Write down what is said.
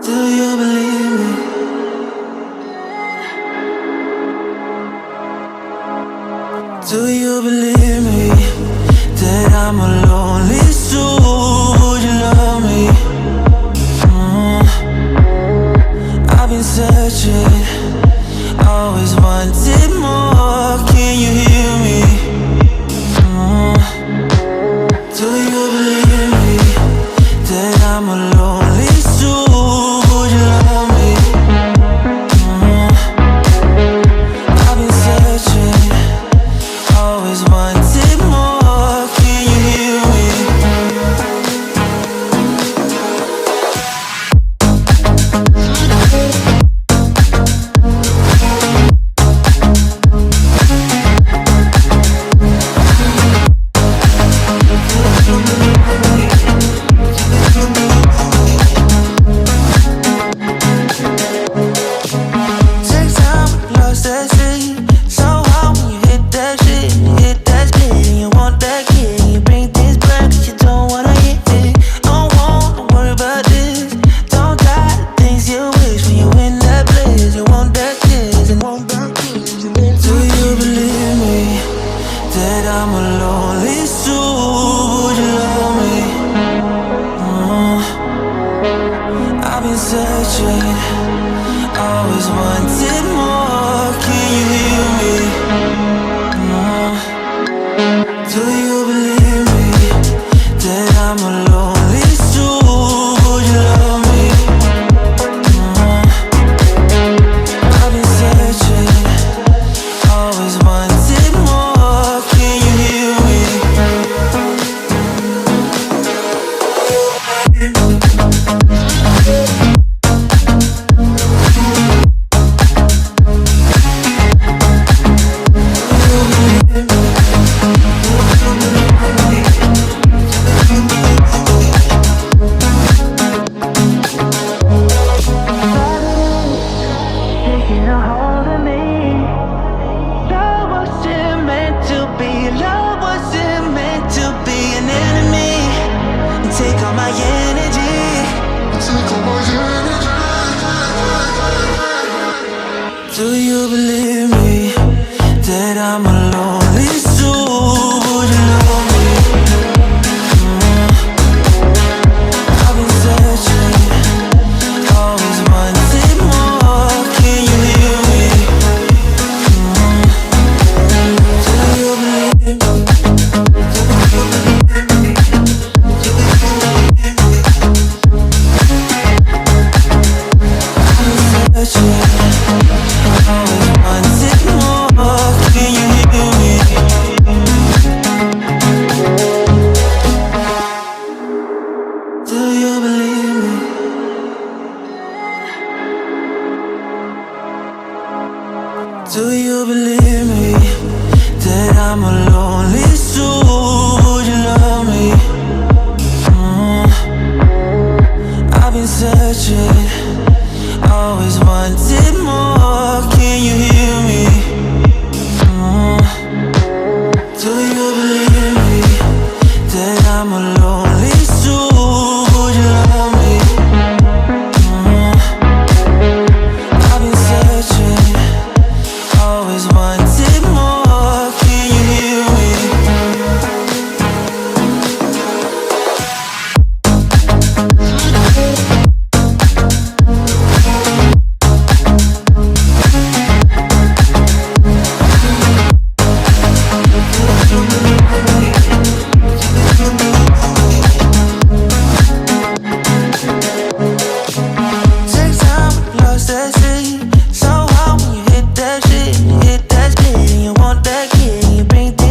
Do you believe me? Do you believe me that I'm a lonely soul? Would you love me? I've been searching, always wanted more. Can you hear me? Do you believe me that I'm a lonely soul? Would you love me? I've been searching, always wanted more. Can you hear me? Take time, lost that shit. So hard when you hit that shit. Hit that split and you want that kid. You bring things back 'cause you don't wanna hit it. Don't wanna worry about this. Don't die the things you wish when you in that place. You want that kiss and want that kiss. Do you believe me that I'm a lonely soul? Would you love me? I've been searching, always wanted more. Can you hear me? Do you believe me that I'm a lonely soul? Would you love me? I've been searching, always wanted more. Can you hear me? Taking a hold of me. Love wasn't meant to be. Love wasn't meant to be an enemy. Take all my energy. Do you believe me that I'm a lonely soul? Would you love me? I've been searching, always wanted more. Can you hear me? Do you believe me? I've been searching, always wanted more. Can you hear me? Do you believe me? Do you believe me that I'm a